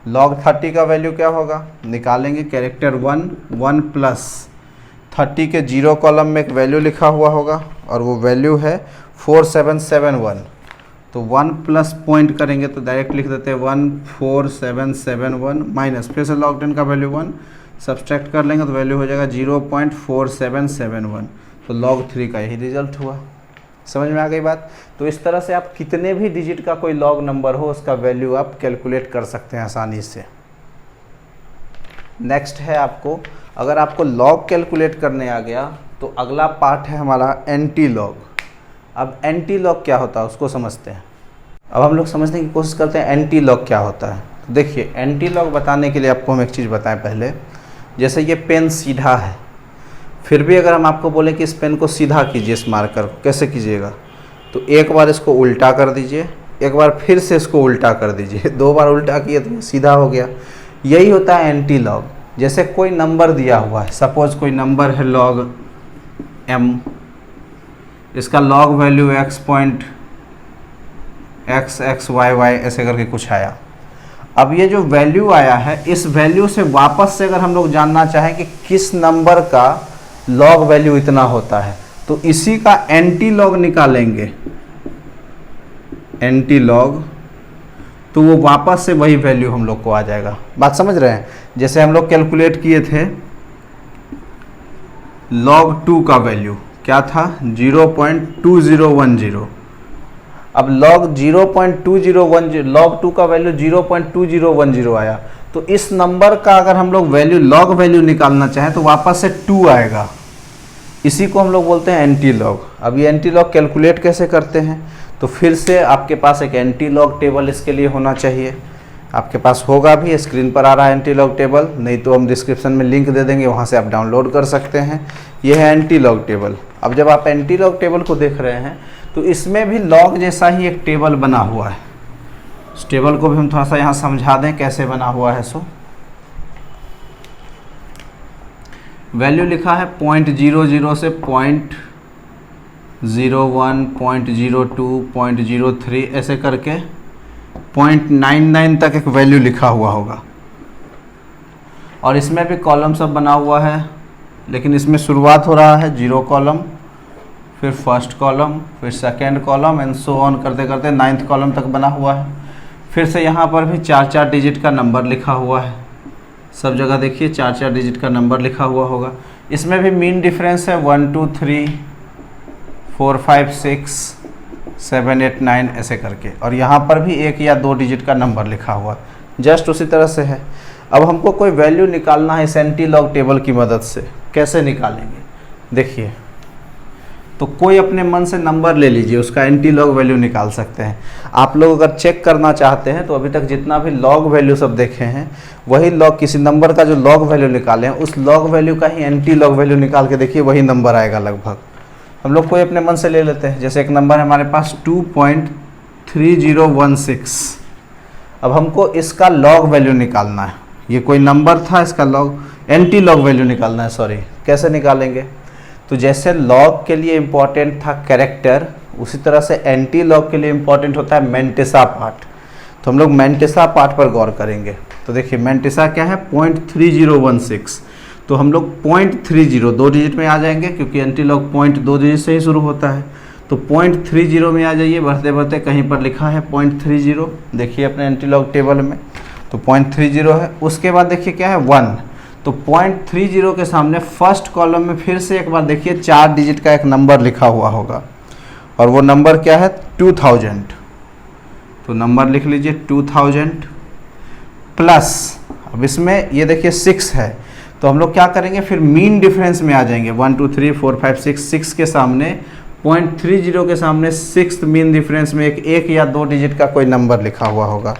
log 30 का वैल्यू क्या होगा निकालेंगे, कैरेक्टर 1 प्लस 30 के 0 कॉलम में एक वैल्यू लिखा हुआ होगा और वो वैल्यू है 4771, तो 1 प्लस पॉइंट करेंगे तो डायरेक्ट लिख देते हैं 14771 माइनस फिर से log 10 का वैल्यू 1 सब्सट्रैक्ट कर लेंगे तो वैल्यू हो जाएगा 0.4771, तो log 3 का यही रिजल्ट हुआ। समझ में आ गई बात। तो इस तरह से आप कितने भी डिजिट का कोई log नंबर हो उसका वैल्यू आप कैलकुलेट कर सकते हैं आसानी से। नेक्स्ट है आपको, अगर आपको log कैलकुलेट करने आ गया तो अगला पार्ट है हमारा एंटी log। अब एंटी log क्या होता है उसको समझते हैं। अब हम लोग समझने की कोशिश करते हैं एंटी log क्या होता है। तो देखिए एंटी log बताने के लिए आपको हम एक चीज़ बताएं पहले, जैसे ये पेन सीधा है, फिर भी अगर हम आपको बोलें कि इस पेन को सीधा कीजिए, इस मार्कर को कैसे कीजिएगा, तो एक बार इसको उल्टा कर दीजिए, एक बार फिर से इसको उल्टा कर दीजिए, 2 बार उल्टा किए तो सीधा हो गया। यही होता है एंटी log। जैसे कोई नंबर दिया हुआ है, सपोज कोई नंबर है log m, इसका log वैल्यू x.xxyy ऐसे करके कुछ आया। अब ये जो वैल्यू आया है, इस वैल्यू से वापस से अगर हम लोग जानना चाहें कि किस नंबर का log वैल्यू इतना होता है, तो इसी का एंटी log निकालेंगे, एंटी log, तो वो वापस से वही वैल्यू हम लोग को आ जाएगा। बात समझ रहे हैं। जैसे हम लोग कैलकुलेट किए थे log 2 का वैल्यू क्या था 0.2010, अब log 0.2010 log 2 का वैल्यू 0.2010 आया, तो इस नंबर का अगर हम लोग वैल्यू log वैल्यू निकालना चाहें तो वापस से 2 आएगा। इसी को हम लोग बोलते हैं एंटी log। अब ये एंटी log कैलकुलेट कैसे करते हैं, तो फिर से आपके पास एक एंटी log टेबल इसके लिए होना चाहिए। आपके पास होगा भी, स्क्रीन पर आ रहा है एंटी log टेबल, नहीं तो हम डिस्क्रिप्शन में लिंक दे देंगे, वहाँ से आप डाउनलोड कर सकते हैं। ये है एंटी log टेबल। अब जब आप एंटी log टेबल को देख रहे हैं तो इसमें भी log जैसा ही एक टेबल बना हुआ है। इस टेबल को भी हम थोड़ा सा यहाँ समझा दें कैसे बना हुआ है। सो वैल्यू लिखा है 0.00 से 0.01, 0.02, 0.03 ऐसे करके 0.99 तक एक वैल्यू लिखा हुआ होगा। और इसमें भी कॉलम सब बना हुआ है, लेकिन इसमें शुरुआत हो रहा है 0 कॉलम, फिर फर्स्ट कॉलम, फिर second column and so on करते करते 9th कॉलम तक बना हुआ है। फिर से यहाँ पर भी 4 डिजिट का नंबर लिखा हुआ है। सब जगह देखिए 4 डिजिट का नंबर लिखा हुआ होगा। इसमें भी मीन डिफरेंस है 1 2 3 4 5 6 7 8 9 ऐसे करके, और यहाँ पर भी 1 या 2 डिजिट का नंबर लिखा हुआ, जस्ट उसी तरह से है। अब हमको कोई वैल्यू निकालना है इस एंटी log टेबल की मदद से। कैसे निकालेंगे देखिए, तो कोई अपने मन से नंबर ले लीजिए, उसका एंटी log वैल्यू निकाल सकते हैं। आप लोग अगर चेक करना चाहते हैं तो अभी तक जितना भी log वैल्यू सब देखे हैं, वही log किसी नंबर का जो log वैल्यू निकाले हैं उस log वैल्यू का ही एंटी log वैल्यू निकाल के देखिए, वही नंबर आएगा लगभग। हम लोग कोई अपने मन से ले लेते हैं। जैसे एक नंबर है हमारे पास 2.3016। अब हमको इसका log वैल्यू निकालना है। ये कोई नंबर था, इसका log एंटी log वैल्यू निकालना है, सॉरी। कैसे निकालेंगे, तो जैसे log के लिए इम्पॉर्टेंट था कैरेक्टर, उसी तरह से एंटी log के लिए इम्पॉर्टेंट होता है मैंटिसा पार्ट। तो हम लोग मैंटिसा पार्ट पर गौर करेंगे। तो देखिए मैंटिसा क्या है 0.3016, तो हम लोग 0.30 2 डिजिट में आ जाएंगे, क्योंकि एंटी log 2 डिजिट से ही शुरू होता है। तो 0.30 में आ जाइए, बढ़ते बढ़ते कहीं पर लिखा है 0.30, देखिए अपने एंटी log टेबल में, तो 0.30 है। उसके बाद देखिए क्या है 1, तो 0.30 के सामने फर्स्ट कॉलम में फिर से एक बार देखिए 4 डिजिट का एक नंबर लिखा हुआ होगा और वो नंबर क्या है 2000। तो नंबर लिख लीजिए 2000 प्लस, अब इसमें ये देखिए 6 है तो हम लोग क्या करेंगे फिर मीन डिफरेंस में आ जाएंगे। 1 2 3 4 5 6 के सामने 0.30 के सामने 6th मीन डिफरेंस में एक या 2 डिजिट का कोई नंबर लिखा हुआ होगा।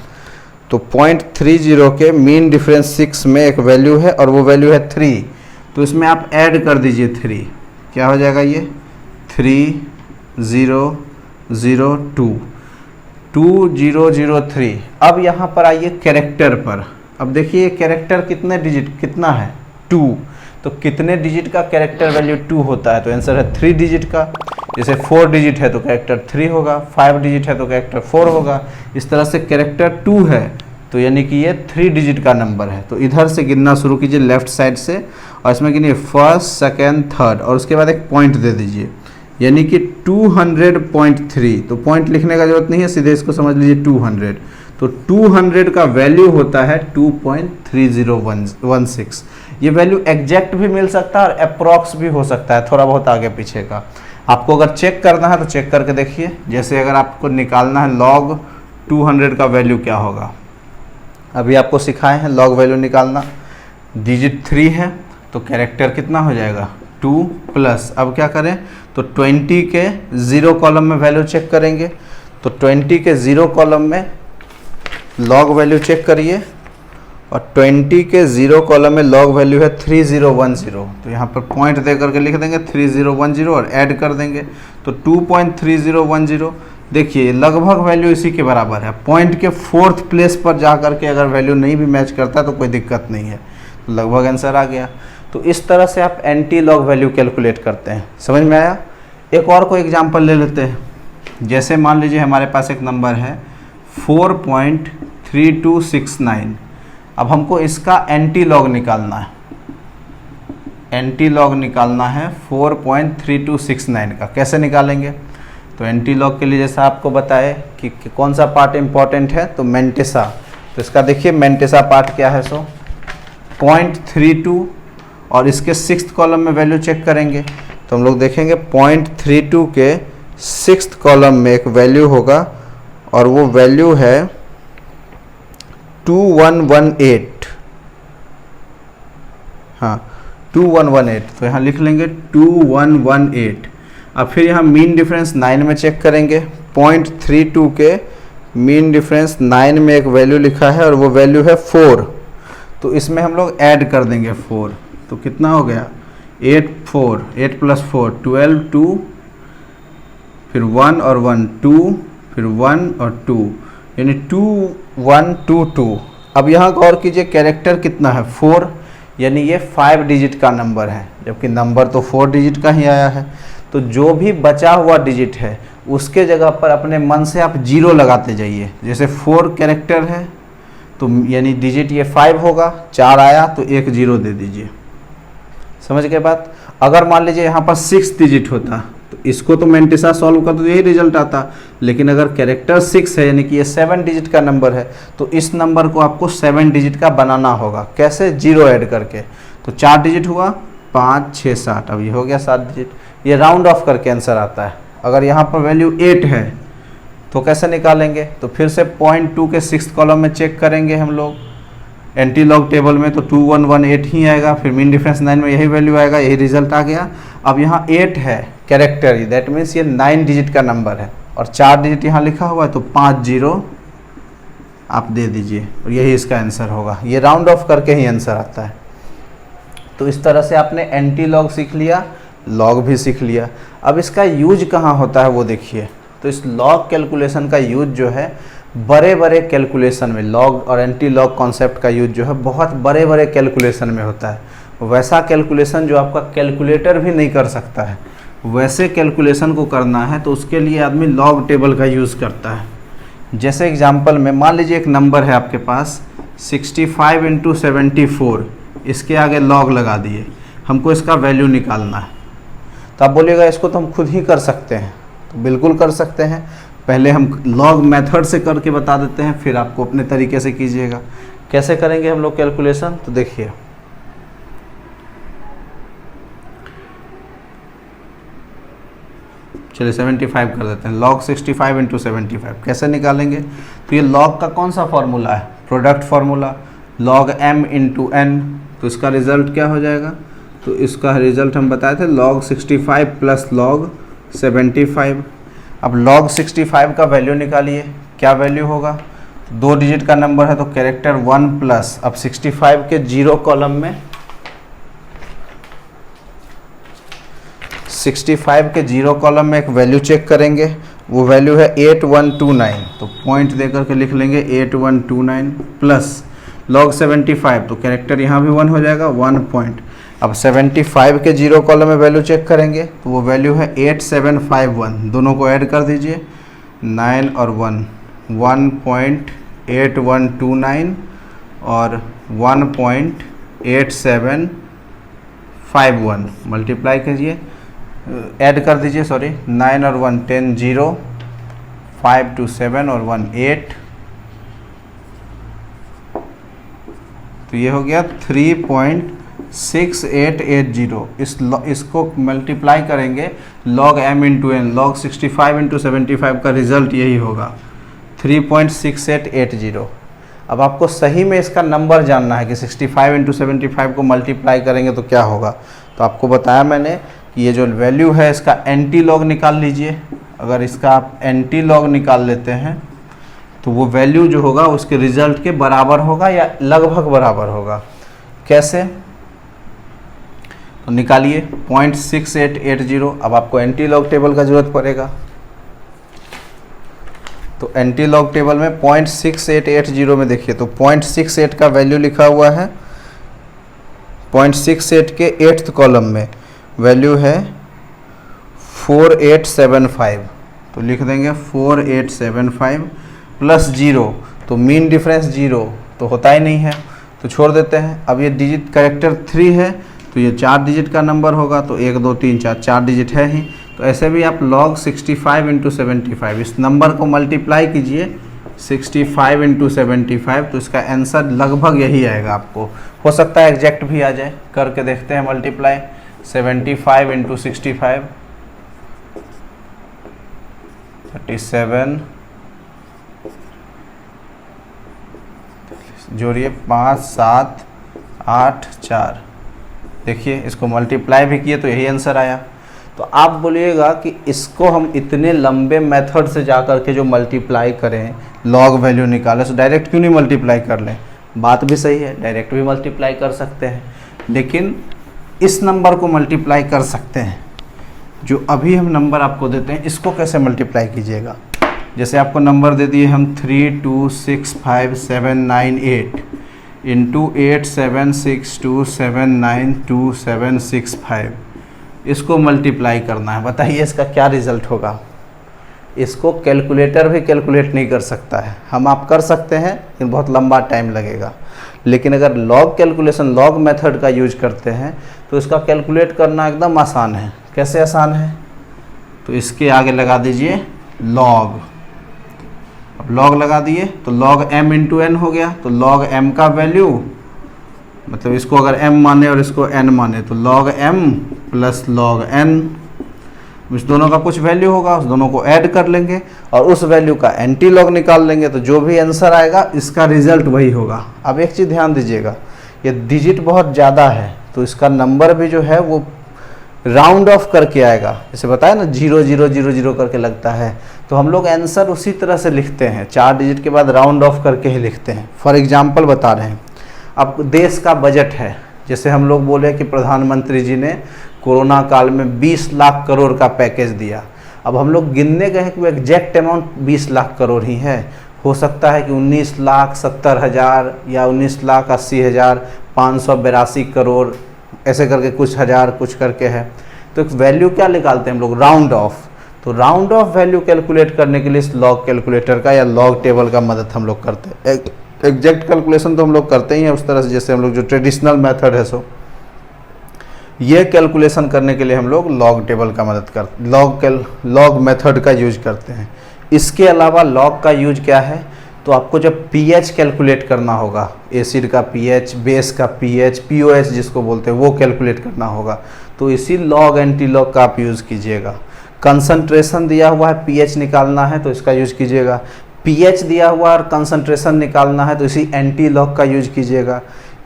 तो 0.30 के मीन डिफरेंस 6 में एक वैल्यू है और वो वैल्यू है 3। तो इसमें आप ऐड कर दीजिए 3, क्या हो जाएगा ये 3002 2003। अब यहाँ पर आइए कैरेक्टर पर। अब देखिए कैरेक्टर कितने डिजिट कितना है 2, तो कितने डिजिट का कैरेक्टर वैल्यू 2 होता है, तो आंसर है 3 डिजिट का। जैसे 4 डिजिट है तो कैरेक्टर 3 होगा, 5 डिजिट है तो कैरेक्टर 4 होगा। इस तरह से कैरेक्टर 2 है तो यानी कि ये 3 डिजिट का नंबर है। तो इधर से गिनना शुरू कीजिए लेफ्ट साइड से और इसमें गिनिए फर्स्ट सेकेंड थर्ड और उसके बाद एक पॉइंट दे दीजिए यानी कि 200.3। तो पॉइंट लिखने का जरूरत नहीं है, सीधे इसको समझ लीजिए 200। तो 200 का वैल्यू होता है 2.3016। ये वैल्यू एग्जैक्ट भी मिल सकता है और अप्रॉक्स भी हो सकता है, थोड़ा बहुत आगे पीछे का। आपको अगर चेक करना है तो चेक करके देखिए। जैसे अगर आपको निकालना है log 200 का वैल्यू क्या होगा, अभी आपको सिखाए हैं log वैल्यू निकालना। डिजिट 3 है तो कैरेक्टर कितना हो जाएगा 2 प्लस, अब क्या करें तो 20 के 0 कॉलम में वैल्यू चेक करेंगे। तो 20 के 0 कॉलम में log वैल्यू चेक करिए और 20 के 0 कॉलम में log वैल्यू है 3010। तो यहाँ पर पॉइंट दे करके लिख देंगे 3010 और ऐड कर देंगे तो 2.3010। देखिए लगभग वैल्यू इसी के बराबर है। पॉइंट के 4th प्लेस पर जा करके अगर वैल्यू नहीं भी मैच करता तो कोई दिक्कत नहीं है, तो लगभग आंसर आ गया। तो इस तरह से आप एंटी लॉग वैल्यू कैलकुलेट करते हैं। समझ में आया? एक और कोई एग्जांपल ले लेते हैं। जैसे मान लीजिए हमारे पास एक नंबर है 4.3269। अब हमको इसका एंटी लॉग निकालना है। एंटी लॉग निकालना है 4.3269 का। कैसे निकालेंगे? तो एंटी लॉग के लिए जैसा आपको बताए कि कौन सा पार्ट इंपॉर्टेंट है, तो मेंटेसा। तो इसका देखिए मेंटेसा पार्ट क्या है, सो 0.32 और इसके 6th कॉलम में वैल्यू चेक करेंगे तो हम लोग देखेंगे 0.32 के 6th कॉलम में एक वैल्यू होगा और वो वैल्यू है 2118। हाँ 2118, तो यहाँ लिख लेंगे 2118। अब फिर यहाँ मीन डिफरेंस 9 में चेक करेंगे। 0.32 के मीन डिफरेंस 9 में एक वैल्यू लिखा है और वो वैल्यू है 4। तो इसमें हम लोग ऐड कर देंगे 4, तो कितना हो गया 8 + 4 12 2 फिर 1 और 1 2 फिर 1 और 2 यानी 2122। अब यहाँ गौर कीजिए कैरेक्टर कितना है 4, यानी ये 5 डिजिट का नंबर है, जबकि नंबर तो 4 डिजिट का ही आया है। तो जो भी बचा हुआ डिजिट है उसके जगह पर अपने मन से आप 0 लगाते जाइए। जैसे 4 कैरेक्टर है तो यानी डिजिट ये 5 होगा, 4 आया तो एक 0 दे दीजिए। समझ गए बात? अगर मान लीजिए यहाँ पर 6 डिजिट होता तो इसको तो मेंटेसा सॉल्व कर तो यही रिजल्ट आता, लेकिन अगर कैरेक्टर 6 है यानी कि ये 7 डिजिट का नंबर है तो इस नंबर को आपको 7 डिजिट का बनाना होगा। कैसे? 0 ऐड करके। तो 4 डिजिट हुआ 5 6 7, अब ये हो गया 7 डिजिट। ये राउंड ऑफ करके आंसर आता है। अगर यहाँ पर वैल्यू 8 है तो कैसे निकालेंगे? तो फिर से 0.2 के 6th कॉलम में चेक करेंगे हम लोग एंटी लॉग टेबल में, तो 2118 ही आएगा। फिर मीन डिफरेंस 9 में यही वैल्यू आएगा, यही रिजल्ट आ गया। अब यहाँ 8 है कैरेक्टर, दैट मीन्स ये 9 डिजिट का नंबर है और 4 डिजिट यहाँ लिखा हुआ है तो 5 0 आप दे दीजिए और यही इसका आंसर होगा। ये राउंड ऑफ करके ही आंसर आता है। तो इस तरह से आपने एंटी लॉग सीख लिया, लॉग भी सीख लिया। अब इसका यूज कहाँ होता है वो देखिए। तो इस लॉग कैलकुलेशन का यूज जो है बड़े बड़े कैलकुलेशन में, लॉग और एंटी लॉग कॉन्सेप्ट का यूज जो है बहुत बड़े बड़े कैलकुलेशन में होता है। वैसा कैलकुलेशन जो आपका कैलकुलेटर भी नहीं कर सकता है, वैसे कैलकुलेशन को करना है तो उसके लिए आदमी लॉग टेबल का यूज़ करता है। जैसे एग्जांपल में मान लीजिए एक नंबर है आपके पास 65 × 74, इसके आगे लॉग लगा दिए, हमको इसका वैल्यू निकालना है। तो आप बोलिएगा इसको तो हम खुद ही कर सकते हैं, तो बिल्कुल कर सकते हैं। पहले हम लॉग मेथड से करके बता देते हैं, फिर आपको अपने तरीके से कीजिएगा। कैसे करेंगे हम लोग कैलकुलेशन? तो देखिए चलिए 75 कर देते हैं। log 65 इंटू 75 कैसे निकालेंगे? तो ये log का कौन सा फॉर्मूला है? Product formula, log m into n। तो इसका रिजल्ट क्या हो जाएगा? तो इसका रिजल्ट हम बताए थे log 65 प्लस log 75। अब log 65 का वैल्यू निकालिए, क्या वैल्यू होगा? 2 डिजिट का नंबर है तो कैरेक्टर 1 प्लस, अब 65 के 0 कॉलम में 65 के 0 कॉलम में एक वैल्यू चेक करेंगे, वो वैल्यू है 8129। तो पॉइंट देकर के लिख लेंगे 8129 प्लस log 75, तो कैरेक्टर यहाँ भी 1 हो जाएगा, 1 पॉइंट। अब 75 के 0 कॉलम में वैल्यू चेक करेंगे तो वो वैल्यू है 8751। दोनों को ऐड कर दीजिए, 9 और 1, 1.8129 और 1.8751 मल्टीप्लाई कीजिए, ऐड कर दीजिए, सॉरी, 9 और 1 10, 0, 5 2 7 और 1 8। तो ये हो गया 3.6880। इसको मल्टीप्लाई करेंगे log m into n, log 65 into 75 का रिजल्ट यही होगा 3.6880। अब आपको सही में इसका नंबर जानना है कि 65 इंटू 75 को मल्टीप्लाई करेंगे तो क्या होगा। तो आपको बताया मैंने कि ये जो वैल्यू है इसका एंटी लॉग निकाल लीजिए। अगर इसका आप एंटी लॉग निकाल लेते हैं तो वो वैल्यू जो होगा उसके रिजल्ट के बराबर होगा या लगभग बराबर होगा। कैसे? तो निकालिए 0.6880। अब आपको एंटी लॉग टेबल का जरूरत पड़ेगा, तो एंटी लॉग टेबल में 0.6880 में देखिए तो 0.68 का वैल्यू लिखा हुआ है, 0.68 के 8th कॉलम में वैल्यू है 4875। तो लिख देंगे 4875 प्लस 0, तो मीन डिफरेंस 0 तो होता ही नहीं है, तो छोड़ देते हैं। अब ये डिजिट कैरेक्टर 3 है तो ये 4 डिजिट का नंबर होगा, तो 1 2 3 4 4 डिजिट है ही। तो ऐसे भी आप log 65 इंटू 75 इस नंबर को मल्टीप्लाई कीजिए 65 इंटू 75, तो इसका आंसर लगभग यही आएगा। आपको हो सकता है एग्जैक्ट भी आ जाए, करके देखते हैं मल्टीप्लाई। 75 इंटू 65 37, जोड़िए 5 7 8 4। देखिए इसको मल्टीप्लाई भी किए तो यही आंसर आया। तो आप बोलिएगा कि इसको हम इतने लंबे मेथड से जा कर के जो मल्टीप्लाई करें, लॉग वैल्यू निकालें, तो डायरेक्ट क्यों नहीं मल्टीप्लाई कर लें? बात भी सही है, डायरेक्ट भी मल्टीप्लाई कर सकते हैं, लेकिन इस नंबर को मल्टीप्लाई कर सकते हैं। जो अभी हम नंबर आपको देते हैं इसको कैसे मल्टीप्लाई कीजिएगा? जैसे आपको नंबर दे दिए हम 3265798 इंटू 8762792765, इसको मल्टीप्लाई करना है। बताइए इसका क्या रिजल्ट होगा? इसको कैलकुलेटर भी कैलकुलेट नहीं कर सकता है। हम आप कर सकते हैं लेकिन बहुत लंबा टाइम लगेगा। लेकिन अगर लॉग कैलकुलेशन, लॉग मेथड का यूज करते हैं तो इसका कैलकुलेट करना एकदम आसान है। कैसे आसान है? तो इसके आगे लगा दीजिए लॉग। अब लॉग लगा दिए तो log m इंटू एन हो गया। तो log m का वैल्यू, मतलब इसको अगर m माने और इसको n माने तो log m plus log n, इस दोनों का कुछ वैल्यू होगा, उस दोनों को ऐड कर लेंगे और उस वैल्यू का एंटी लॉग निकाल लेंगे, तो जो भी आंसर आएगा इसका रिजल्ट वही होगा। अब एक चीज़ ध्यान दीजिएगा, ये डिजिट बहुत ज़्यादा है तो इसका नंबर भी जो है वो राउंड ऑफ करके आएगा। जैसे बताया ना 0000 करके लगता है, तो हम लोग आंसर उसी तरह से लिखते हैं, 4 डिजिट के बाद राउंड ऑफ करके ही लिखते हैं। फॉर एग्जांपल बता रहे हैं, अब देश का बजट है, जैसे हम लोग बोले कि प्रधानमंत्री जी ने कोरोना काल में 20 लाख करोड़ का पैकेज दिया। अब हम लोग गिनने गए कि वो एग्जैक्ट अमाउंट 20 लाख करोड़ ही है, हो सकता है कि 19,70,000 या 19,80,582 करोड़, ऐसे करके कुछ हज़ार कुछ करके है। तो एक वैल्यू क्या निकालते हैं हम लोग? Round of. तो राउंड ऑफ वैल्यू कैलकुलेट करने के लिए इस लॉग कैलकुलेटर का या लॉग टेबल का मदद हम लोग करते हैं। एग्जैक्ट कैलकुलेशन तो हम लोग करते ही हैं उस तरह से, जैसे हम लोग जो ट्रेडिशनल मेथड है सो ये कैलकुलेशन करने के लिए हम लोग लॉग टेबल का मदद करते, लॉग मेथड का यूज करते हैं। इसके अलावा लॉग का यूज क्या है? तो आपको जब pH कैलकुलेट करना होगा, एसिड का pH, बेस का pH, POH जिसको बोलते हैं, वो कैलकुलेट करना होगा, तो इसी लॉग एंटी लॉग का आप यूज़ कीजिएगा। कंसंट्रेशन दिया हुआ है, पीएच निकालना है तो इसका यूज कीजिएगा। पीएच दिया हुआ और कंसंट्रेशन निकालना है तो इसी एंटी लॉग का यूज कीजिएगा।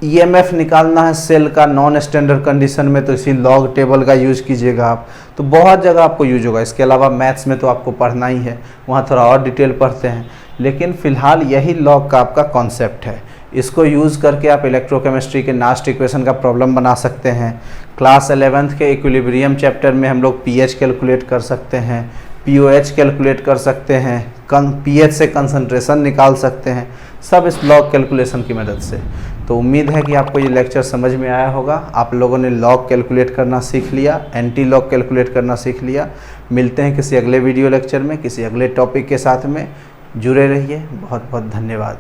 ईएमएफ निकालना है सेल का नॉन स्टैंडर्ड कंडीशन में तो इसी लॉग टेबल का यूज कीजिएगा आप। तो बहुत जगह आपको यूज होगा। इसके अलावा मैथ्स में तो आपको पढ़ना ही है, वहाँ थोड़ा और डिटेल पढ़ते हैं, लेकिन फिलहाल यही लॉग का आपका कॉन्सेप्ट है। इसको यूज़ करके आप इलेक्ट्रोकेमिस्ट्री के नास्ट इक्वेशन का प्रॉब्लम बना सकते हैं। क्लास 11th के इक्विलिब्रियम चैप्टर में हम लोग पीएच कैलकुलेट कर सकते हैं, पीओएच कैलकुलेट कर सकते हैं, पीएच से कंसंट्रेशन निकाल सकते हैं, सब इस लॉग कैलकुलेशन की मदद से। तो उम्मीद है कि आपको ये लेक्चर समझ में आया होगा। आप लोगों ने लॉग कैलकुलेट करना सीख लिया, एंटी लॉग कैलकुलेट करना सीख लिया। मिलते हैं किसी अगले वीडियो लेक्चर में किसी अगले टॉपिक के साथ में। जुड़े रहिए। बहुत बहुत धन्यवाद।